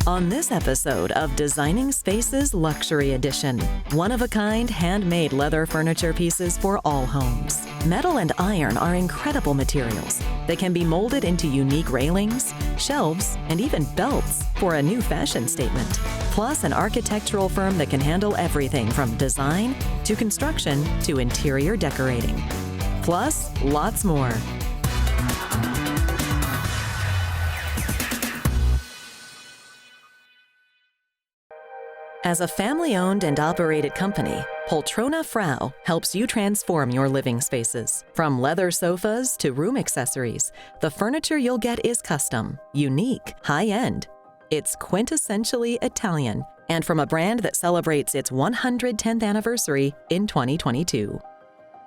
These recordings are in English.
On this episode of Designing Spaces Luxury Edition, one-of-a-kind handmade leather furniture pieces for all homes. Metal and iron are incredible materials that can be molded into unique railings, shelves, and even belts for a new fashion statement. Plus, an architectural firm that can handle everything from design to construction to interior decorating. Plus, lots more. As a family-owned and operated company, Poltrona Frau helps you transform your living spaces. From leather sofas to room accessories, the furniture you'll get is custom, unique, high-end. It's quintessentially Italian, and from a brand that celebrates its 110th anniversary in 2022.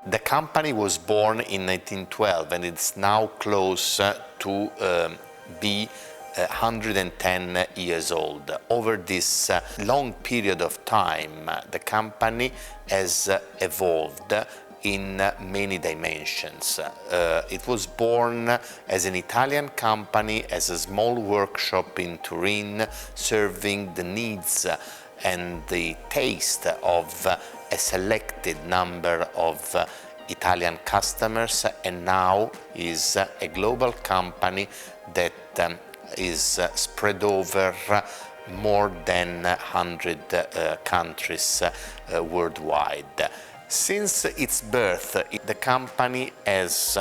The company was born in 1912 and it's now close to be 110 years old. Over this long period of time, the company has evolved in many dimensions. It was born as an Italian company, as a small workshop in Turin, serving the needs and the taste of a selected number of Italian customers, and now is a global company that is spread over more than 100 countries worldwide. Since its birth, the company has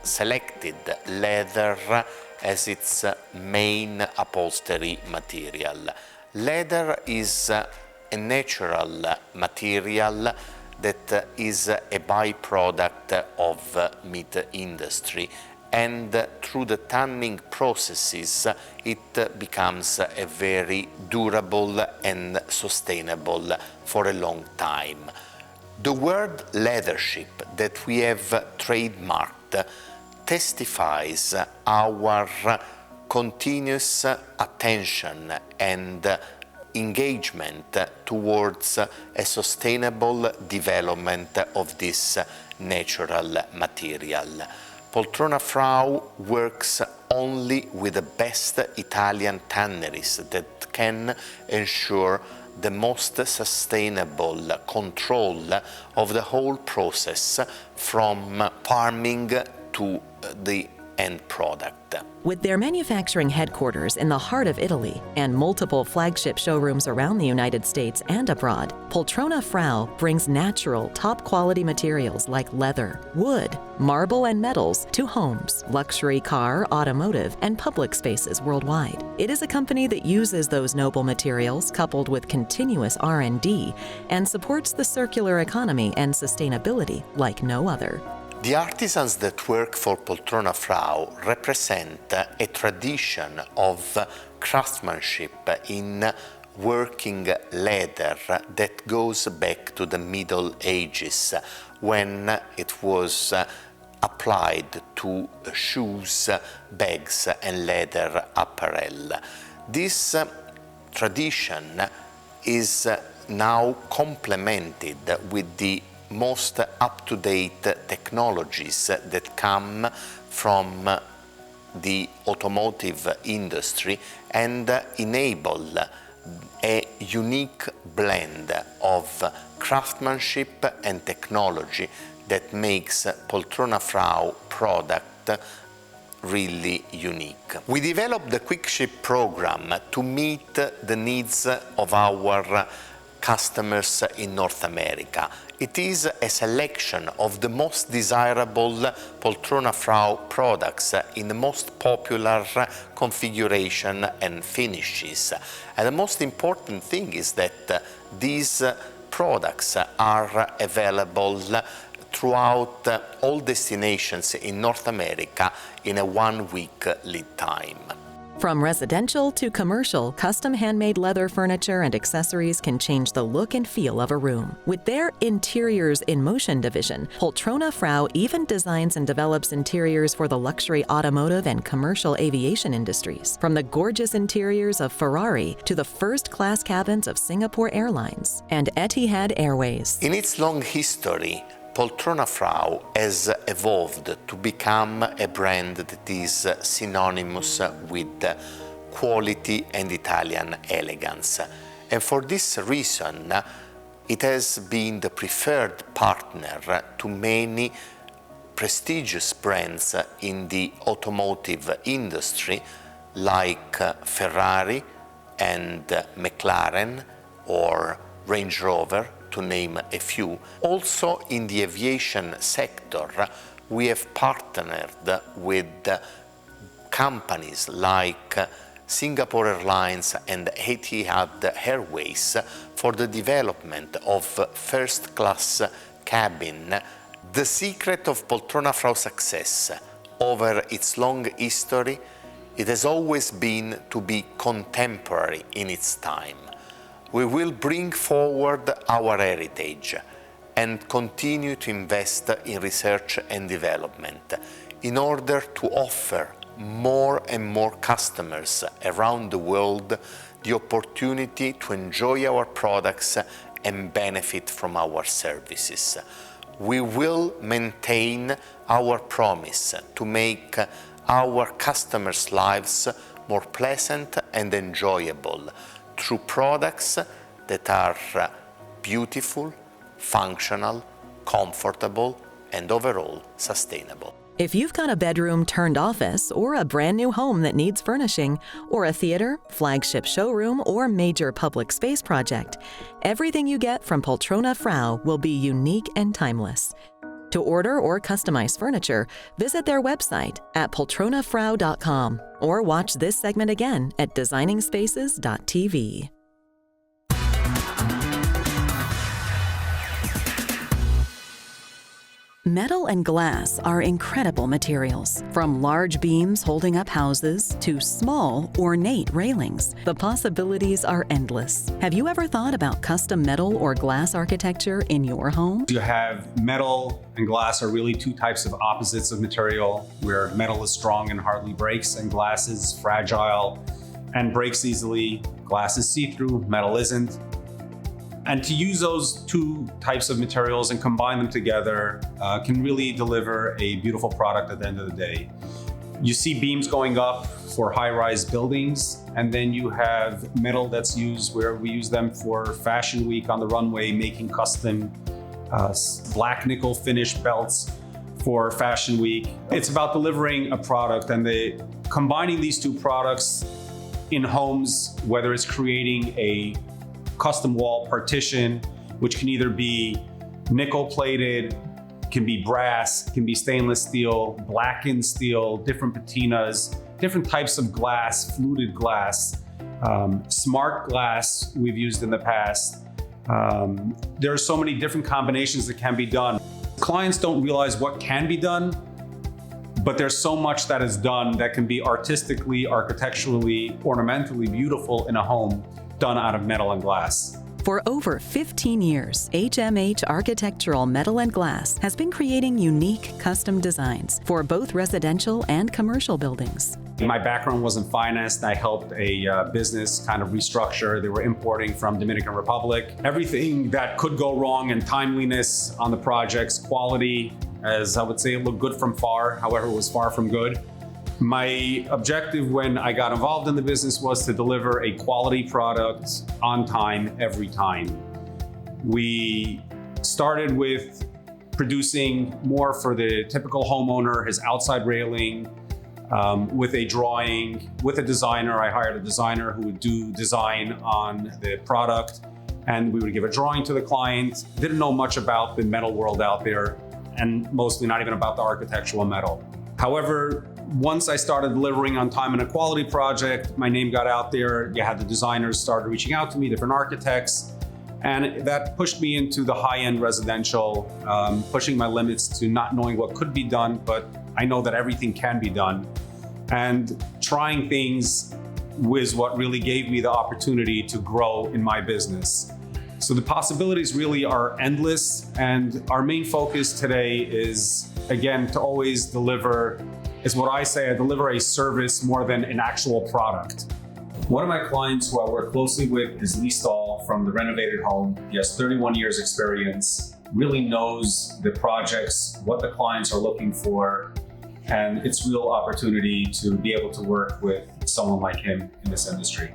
selected leather as its main upholstery material. Leather is a natural material that is a byproduct of meat industry, and through the tanning processes it becomes a very durable and sustainable for a long time. The word leathership that we have trademarked testifies our continuous attention and engagement towards a sustainable development of this natural material. Poltrona Frau works only with the best Italian tanneries that can ensure the most sustainable control of the whole process from farming to the end product. With their manufacturing headquarters in the heart of Italy and multiple flagship showrooms around the United States and abroad, Poltrona Frau brings natural, top-quality materials like leather, wood, marble, and metals to homes, luxury car, automotive, and public spaces worldwide. It is a company that uses those noble materials coupled with continuous R&D and supports the circular economy and sustainability like no other. The artisans that work for Poltrona Frau represent a tradition of craftsmanship in working leather that goes back to the Middle Ages, when it was applied to shoes, bags, and leather apparel. This tradition is now complemented with the most up-to-date technologies that come from the automotive industry and enable a unique blend of craftsmanship and technology that makes Poltrona Frau product really unique. We developed the Quick Ship program to meet the needs of our customers in North America. It is a selection of the most desirable Poltrona Frau products in the most popular configuration and finishes. And the most important thing is that these products are available throughout all destinations in North America in a 1-week lead time. From residential to commercial, custom handmade leather furniture and accessories can change the look and feel of a room. With their Interiors in Motion division, Poltrona Frau even designs and develops interiors for the luxury automotive and commercial aviation industries, from the gorgeous interiors of Ferrari to the first-class cabins of Singapore Airlines and Etihad Airways. In its long history, Poltrona Frau has evolved to become a brand that is synonymous with quality and Italian elegance. And for this reason, it has been the preferred partner to many prestigious brands in the automotive industry like Ferrari and McLaren or Range Rover, to name a few. Also in the aviation sector, we have partnered with companies like Singapore Airlines and Etihad Airways for the development of first-class cabin. The secret of Poltrona Frau success over its long history, it has always been to be contemporary in its time. We will bring forward our heritage and continue to invest in research and development in order to offer more and more customers around the world the opportunity to enjoy our products and benefit from our services. We will maintain our promise to make our customers' lives more pleasant and enjoyable through products that are beautiful, functional, comfortable, and overall sustainable. If you've got a bedroom-turned office or a brand new home that needs furnishing, or a theater, flagship showroom, or major public space project, everything you get from Poltrona Frau will be unique and timeless. To order or customize furniture, visit their website at poltronafrau.com or watch this segment again at designingspaces.tv. Metal and glass are incredible materials. From large beams holding up houses to small, ornate railings, the possibilities are endless. Have you ever thought about custom metal or glass architecture in your home? You have metal and glass are really two types of opposites of material, where metal is strong and hardly breaks, and glass is fragile and breaks easily. Glass is see-through, metal isn't. And to use those two types of materials and combine them together can really deliver a beautiful product at the end of the day. You see beams going up for high-rise buildings, and then you have metal that's used where we use them for Fashion Week on the runway, making custom black nickel finish belts for Fashion Week. It's about delivering a product, and combining these two products in homes, whether it's creating a custom wall partition, which can either be nickel plated, can be brass, can be stainless steel, blackened steel, different patinas, different types of glass, fluted glass, smart glass we've used in the past. There are so many different combinations that can be done. Clients don't realize what can be done, but there's so much that is done that can be artistically, architecturally, ornamentally beautiful in a home, done out of metal and glass. For over 15 years, HMH Architectural Metal and Glass has been creating unique custom designs for both residential and commercial buildings. My background was in finance. I helped a business kind of restructure. They were importing from Dominican Republic. Everything that could go wrong, and timeliness on the projects, quality, as I would say, it looked good from far. However, it was far from good. My objective when I got involved in the business was to deliver a quality product on time, every time. We started with producing more for the typical homeowner, his outside railing, with a drawing, with a designer. I hired a designer who would do design on the product, and we would give a drawing to the client. Didn't know much about the metal world out there, and mostly not even about the architectural metal. However, once I started delivering on time in a quality project, my name got out there. You had the designers started reaching out to me, different architects, and that pushed me into the high-end residential, pushing my limits to not knowing what could be done, but I know that everything can be done. And trying things was what really gave me the opportunity to grow in my business. So the possibilities really are endless, and our main focus today is, again, to always deliver, is what I say, I deliver a service more than an actual product. One of my clients who I work closely with is Lee Stahl from the Renovated Home. He has 31 years experience, really knows the projects, what the clients are looking for, And it's a real opportunity to be able to work with someone like him in this industry.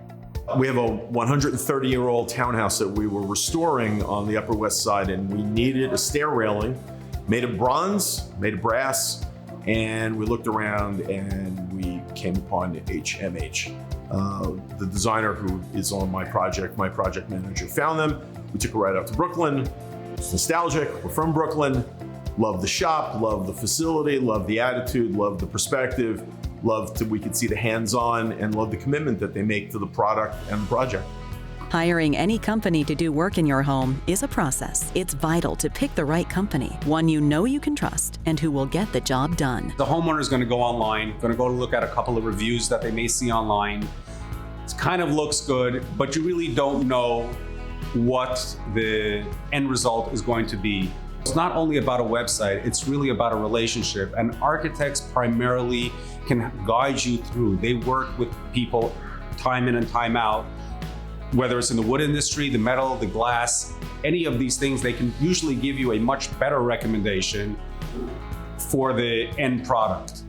We have a 130-year-old townhouse that we were restoring on the Upper West Side, and we needed a stair railing made of bronze, made of brass, and we looked around and we came upon HMH. The designer who is on my project manager, found them. We took it right out to Brooklyn. It's nostalgic, we're from Brooklyn. Love the shop, love the facility, love the attitude, love the perspective, we could see the hands-on, and love the commitment that they make to the product and the project. Hiring any company to do work in your home is a process. It's vital to pick the right company, one you know you can trust and who will get the job done. The homeowner is going to go online, going to go look at a couple of reviews that they may see online. It kind of looks good, but you really don't know what the end result is going to be. It's not only about a website, it's really about a relationship. And architects primarily can guide you through. They work with people time in and time out, whether it's in the wood industry, the metal, the glass, any of these things, they can usually give you a much better recommendation for the end product.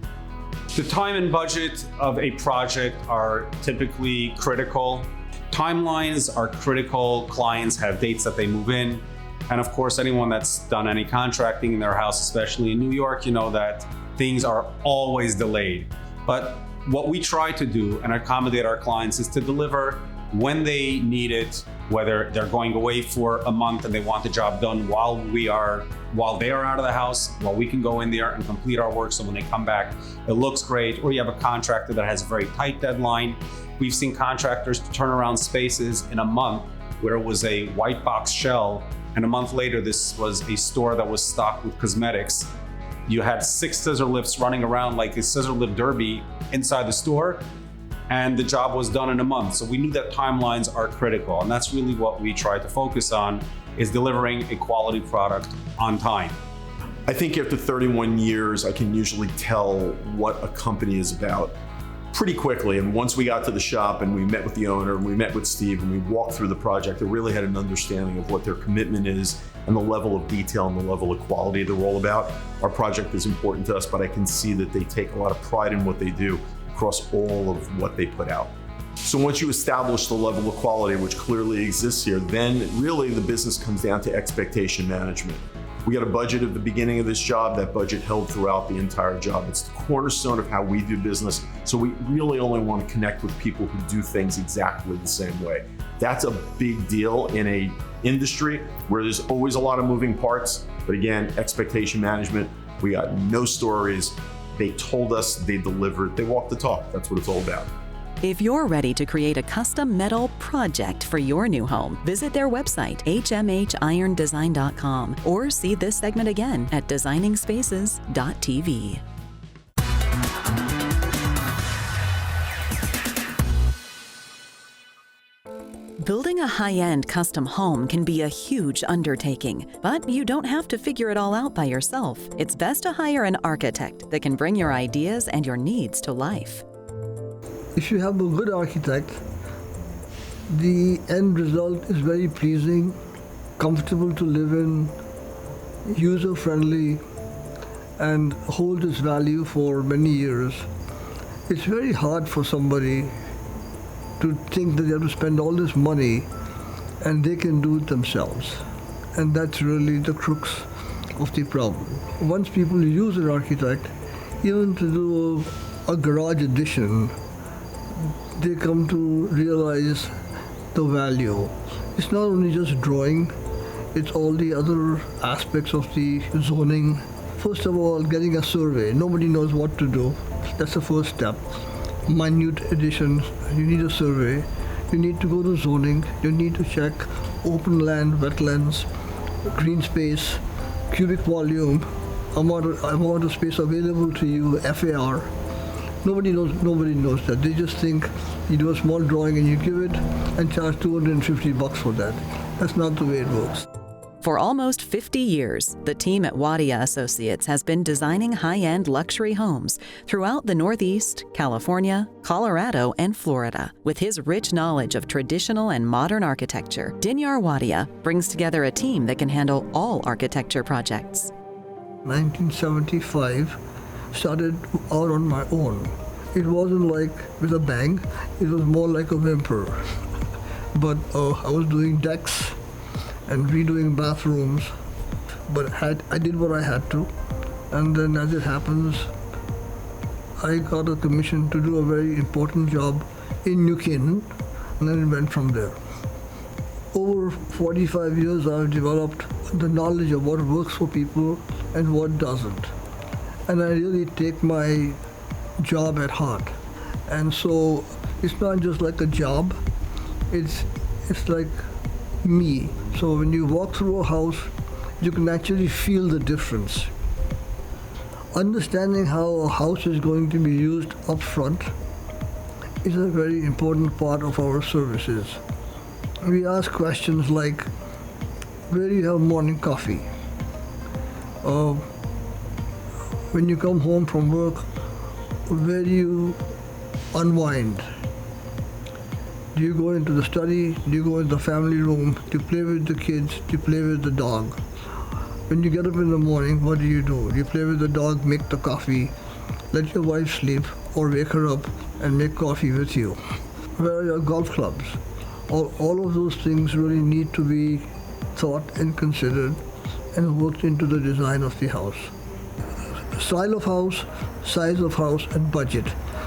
The time and budget of a project are typically critical. Timelines are critical. Clients have dates that they move in. And of course, anyone that's done any contracting in their house, especially in New York, you know that things are always delayed. But what we try to do and accommodate our clients is to deliver when they need it, whether they're going away for a month and they want the job done while they are out of the house, while we can go in there and complete our work so when they come back, it looks great. Or you have a contractor that has a very tight deadline. We've seen contractors turn around spaces in a month where it was a white box shell, and a month later, this was a store that was stocked with cosmetics. You had 6 scissor lifts running around like a scissor lift derby inside the store, and the job was done in a month. So we knew that timelines are critical, and that's really what we try to focus on, is delivering a quality product on time. I think after 31 years, I can usually tell what a company is about pretty quickly. And once we got to the shop and we met with the owner, and we met with Steve, and we walked through the project, I really had an understanding of what their commitment is and the level of detail and the level of quality they're all about. Our project is important to us, but I can see that they take a lot of pride in what they do across all of what they put out. So once you establish the level of quality, which clearly exists here, then really the business comes down to expectation management. We got a budget at the beginning of this job. That budget held throughout the entire job. It's the cornerstone of how we do business. So we really only want to connect with people who do things exactly the same way. That's a big deal in a industry where there's always a lot of moving parts. But again, expectation management, we got no stories. They told us, they delivered, they walked the talk. That's what it's all about. If you're ready to create a custom metal project for your new home, visit their website, hmhirondesign.com, or see this segment again at designingspaces.tv. Building a high-end custom home can be a huge undertaking, but you don't have to figure it all out by yourself. It's best to hire an architect that can bring your ideas and your needs to life. If you have a good architect, the end result is very pleasing, comfortable to live in, user-friendly, and holds its value for many years. It's very hard for somebody to think that they have to spend all this money and they can do it themselves. And that's really the crux of the problem. Once people use an architect, even to do a garage addition, they come to realize the value. It's not only just drawing, it's all the other aspects of the zoning. First of all, getting a survey. Nobody knows what to do. That's the first step. Minute additions, you need a survey. You need to go to zoning. You need to check open land, wetlands, green space, cubic volume, amount of space available to you, FAR. Nobody knows that. They just think you do a small drawing and you give it and charge $250 for that. That's not the way it works. For almost 50 years, the team at Wadia Associates has been designing high-end luxury homes throughout the Northeast, California, Colorado, and Florida. With his rich knowledge of traditional and modern architecture, Dinyar Wadia brings together a team that can handle all architecture projects. 1975, started out on my own. It wasn't like with a bang, it was more like a whimper. But I was doing decks and redoing bathrooms, but I did what I had to. And then as it happens, I got a commission to do a very important job in New Canaan, and then it went from there. Over 45 years, I've developed the knowledge of what works for people and what doesn't. And I really take my job at heart. And so it's not just like a job, it's like me. So when you walk through a house, you can actually feel the difference. Understanding how a house is going to be used up front is a very important part of our services. We ask questions like, where do you have morning coffee? When you come home from work, where do you unwind? Do you go into the study? Do you go into the family room? Do you play with the kids? Do you play with the dog? When you get up in the morning, what do? Do you play with the dog, make the coffee, let your wife sleep, or wake her up and make coffee with you? Where are your golf clubs? All of those things really need to be thought and considered and worked into the design of the house. Style of house, size of house, and budget.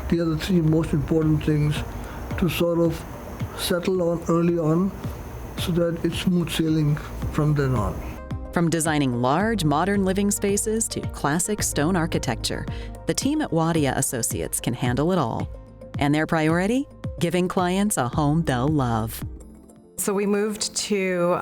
These are the three most important things to sort of settle on early on so that it's smooth sailing from then on. From designing large, modern living spaces to classic stone architecture, the team at Wadia Associates can handle it all. And their priority? Giving clients a home they'll love. So we moved to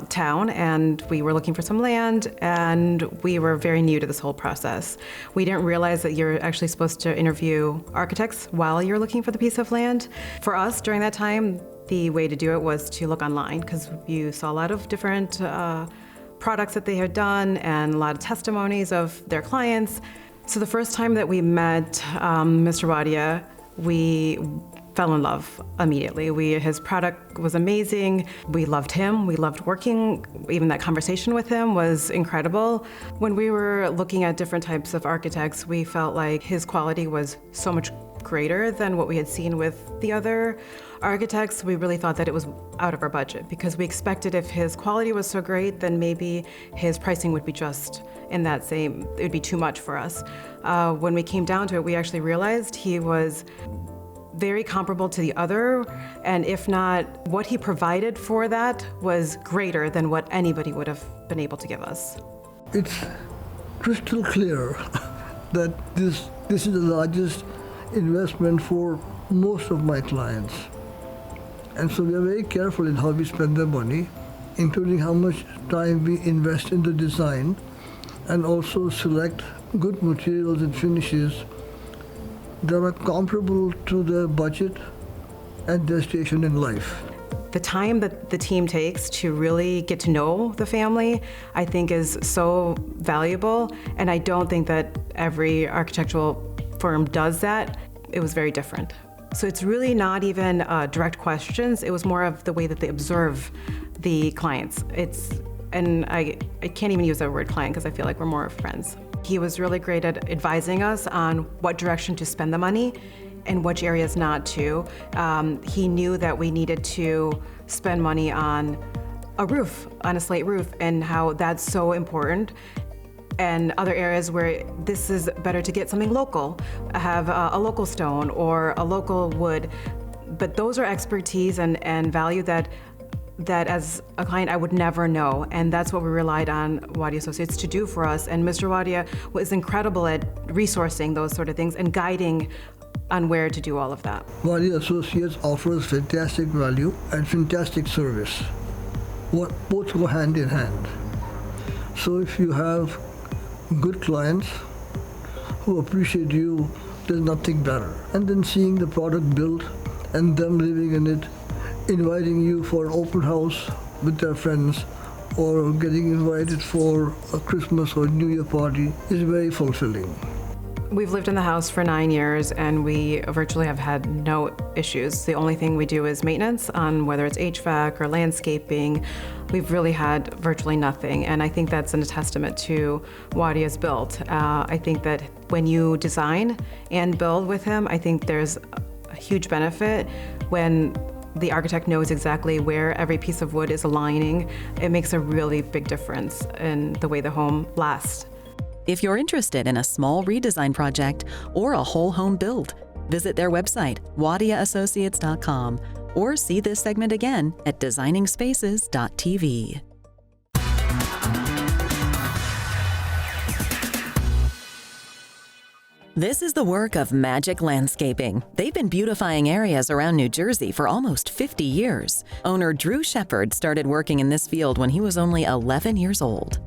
town and we were looking for some land, and we were very new to this whole process. We didn't realize that you're actually supposed to interview architects while you're looking for the piece of land. For us, during that time, the way to do it was to look online, because you saw a lot of different products that they had done and a lot of testimonies of their clients. So the first time that we met Mr. Wadia, we fell in love immediately. His product was amazing. We loved him. We loved working. Even that conversation with him was incredible. When we were looking at different types of architects, we felt like his quality was so much greater than what we had seen with the other architects. We really thought that it was out of our budget, because we expected if his quality was so great, then maybe his pricing would be just in that same, it would be too much for us. When we came down to it, we actually realized he was very comparable to the other, and if not, what he provided for that was greater than what anybody would have been able to give us. It's crystal clear that this is the largest investment for most of my clients. And so we are very careful in how we spend their money, including how much time we invest in the design, and also select good materials and finishes that are comparable to their budget and their station in life. The time that the team takes to really get to know the family, I think, is so valuable, and I don't think that every architectural firm does that. It was very different. So it's really not even direct questions, it was more of the way that they observe the clients. And I can't even use that word client, because I feel like we're more friends. He was really great at advising us on what direction to spend the money and which areas not to. He knew that we needed to spend money on a roof, on a slate roof, and how that's so important. And other areas where this is better to get something local, have a local stone or a local wood. But those are expertise and value that as a client I would never know, and that's what we relied on Wadia Associates to do for us. And Mr. Wadia was incredible at resourcing those sort of things and guiding on where to do all of that. Wadia Associates offers fantastic value and fantastic service. Both go hand in hand. So if you have good clients who appreciate you, there's nothing better. And then seeing the product built and them living in it, inviting you for an open house with their friends, or getting invited for a Christmas or New Year party is very fulfilling. We've lived in the house for 9 years and we virtually have had no issues. The only thing we do is maintenance on whether it's HVAC or landscaping. We've really had virtually nothing, and I think that's a testament to Wadia's build. I think that when you design and build with him, I think there's a huge benefit when the architect knows exactly where every piece of wood is aligning. It makes a really big difference in the way the home lasts. If you're interested in a small redesign project or a whole home build, visit their website, wadiaassociates.com, or see this segment again at designingspaces.tv. This is the work of Magic Landscaping. They've been beautifying areas around New Jersey for almost 50 years. Owner Drew Shepard started working in this field when he was only 11 years old.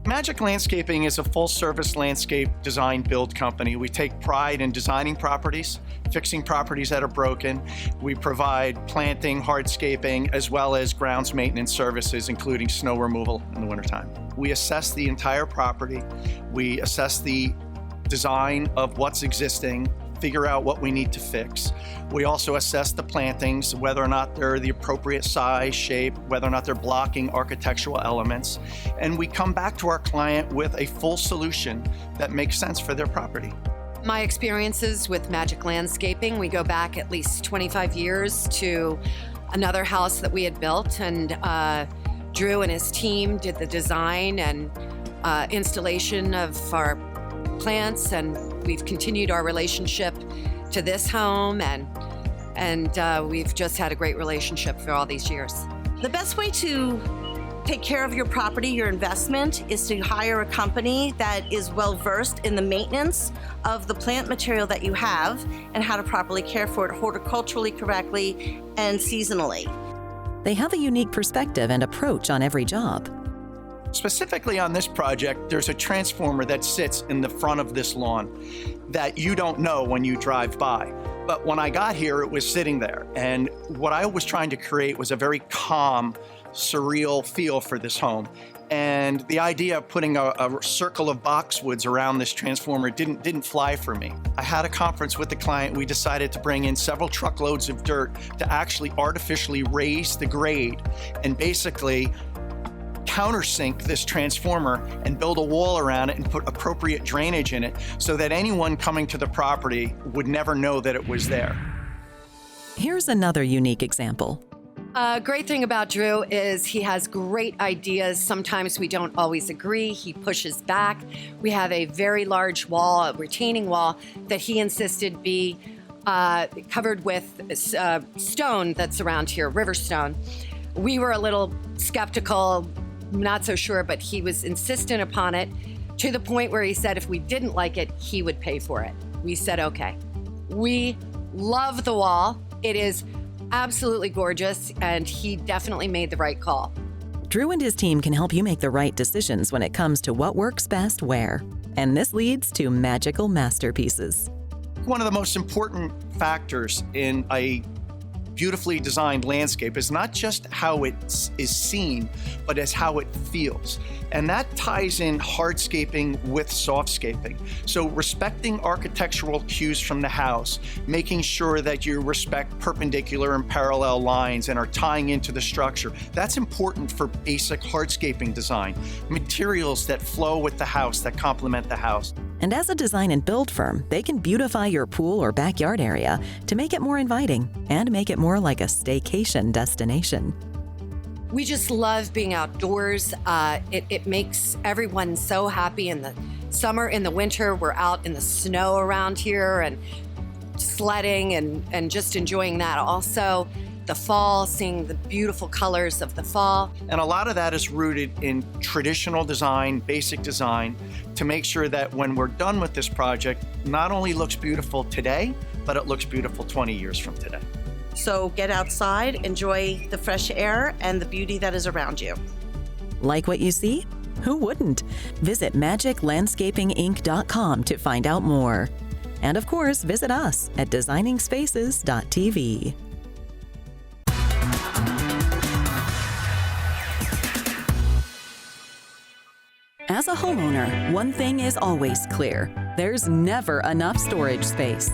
Magic Landscaping is a full-service landscape design build company. We take pride in designing properties, fixing properties that are broken. We provide planting, hardscaping, as well as grounds maintenance services, including snow removal in the wintertime. We assess the entire property. We assess the design of what's existing, figure out what we need to fix. We also assess the plantings, whether or not they're the appropriate size, shape, whether or not they're blocking architectural elements. And we come back to our client with a full solution that makes sense for their property. My experiences with Magic Landscaping, we go back at least 25 years to another house that we had built, and Drew and his team did the design and installation of our plants, and we've continued our relationship to this home, and we've just had a great relationship for all these years. The best way to take care of your property, your investment, is to hire a company that is well versed in the maintenance of the plant material that you have and how to properly care for it horticulturally correctly and seasonally. They have a unique perspective and approach on every job. Specifically on this project, there's a transformer that sits in the front of this lawn that you don't know when you drive by. But when I got here, it was sitting there. And what I was trying to create was a very calm, surreal feel for this home. And the idea of putting a circle of boxwoods around this transformer didn't fly for me. I had a conference with the client. We decided to bring in several truckloads of dirt to actually artificially raise the grade and basically countersink this transformer and build a wall around it and put appropriate drainage in it so that anyone coming to the property would never know that it was there. Here's another unique example. Great thing about Drew is he has great ideas. Sometimes we don't always agree. He pushes back. We have a very large wall, a retaining wall, that he insisted be covered with stone that's around here, river stone. We were a little skeptical, not so sure, but he was insistent upon it to the point where he said if we didn't like it, he would pay for it. We said, okay. We love the wall. It is absolutely gorgeous, and he definitely made the right call. Drew and his team can help you make the right decisions when it comes to what works best where. And this leads to magical masterpieces. One of the most important factors in a beautifully designed landscape is not just how it is seen, but as how it feels. And that ties in hardscaping with softscaping. So respecting architectural cues from the house, making sure that you respect perpendicular and parallel lines and are tying into the structure. That's important for basic hardscaping design. Materials that flow with the house, that complement the house. And as a design and build firm, they can beautify your pool or backyard area to make it more inviting and make it more like a staycation destination. We just love being outdoors. It makes everyone so happy in the summer. In the winter, we're out in the snow around here and sledding and just enjoying that. Also, the fall, seeing the beautiful colors of the fall. And a lot of that is rooted in traditional design, basic design, to make sure that when we're done with this project, not only looks beautiful today, but it looks beautiful 20 years from today. So get outside, enjoy the fresh air and the beauty that is around you. Like what you see? Who wouldn't? Visit magiclandscapinginc.com to find out more. And of course, visit us at designingspaces.tv. As a homeowner, one thing is always clear. There's never enough storage space.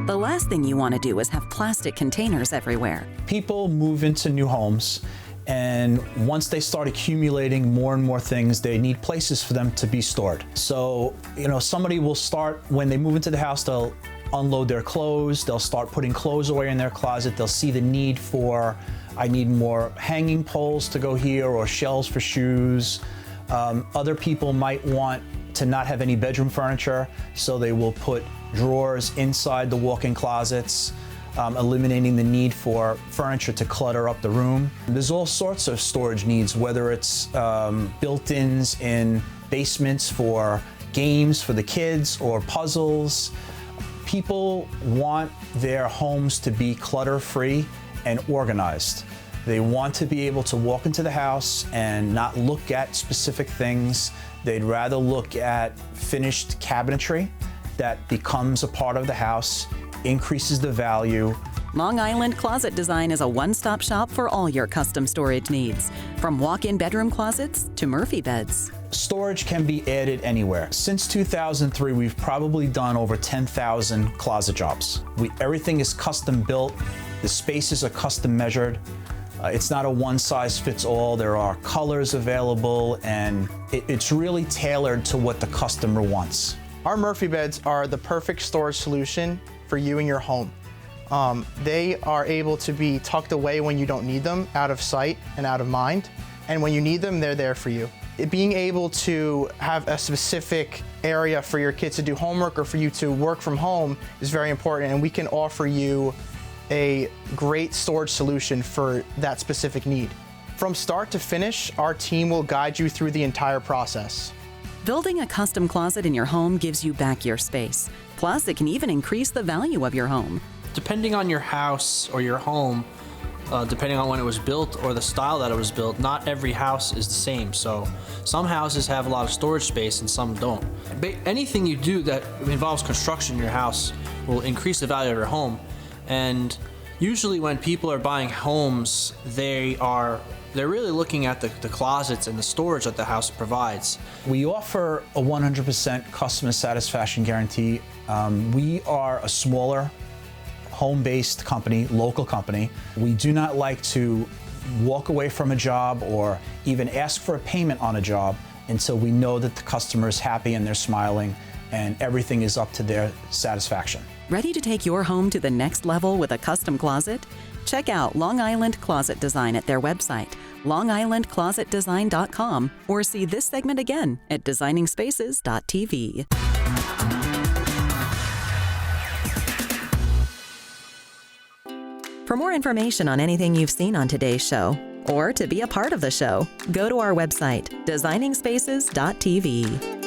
The last thing you want to do is have plastic containers everywhere. People move into new homes, and once they start accumulating more and more things, they need places for them to be stored. So, somebody will start, when they move into the house, they'll unload their clothes, they'll start putting clothes away in their closet, they'll see the need for, I need more hanging poles to go here, or shelves for shoes. Other people might want to not have any bedroom furniture, so they will put drawers inside the walk-in closets, eliminating the need for furniture to clutter up the room. There's all sorts of storage needs, whether it's built-ins in basements for games for the kids or puzzles. People want their homes to be clutter-free and organized. They want to be able to walk into the house and not look at specific things. They'd rather look at finished cabinetry that becomes a part of the house, increases the value. Long Island Closet Design is a one-stop shop for all your custom storage needs, from walk-in bedroom closets to Murphy beds. Storage can be added anywhere. Since 2003, we've probably done over 10,000 closet jobs. Everything is custom built. The spaces are custom measured. It's not a one-size-fits-all. There are colors available, and it's really tailored to what the customer wants. Our Murphy beds are the perfect storage solution for you and your home. They are able to be tucked away when you don't need them, out of sight and out of mind. And when you need them, they're there for you. Being able to have a specific area for your kids to do homework or for you to work from home is very important, and we can offer you a great storage solution for that specific need. From start to finish, our team will guide you through the entire process. Building a custom closet in your home gives you back your space. Plus, it can even increase the value of your home. Depending on your house or your home, depending on when it was built or the style that it was built, not every house is the same. So some houses have a lot of storage space and some don't. Anything you do that involves construction in your house will increase the value of your home. And usually when people are buying homes, they're really looking at the closets and the storage that the house provides. We offer a 100% customer satisfaction guarantee. We are a smaller, home-based company, local company. We do not like to walk away from a job or even ask for a payment on a job until we know that the customer is happy and they're smiling and everything is up to their satisfaction. Ready to take your home to the next level with a custom closet? Check out Long Island Closet Design at their website, longislandclosetdesign.com, or see this segment again at designingspaces.tv. For more information on anything you've seen on today's show, or to be a part of the show, go to our website, designingspaces.tv.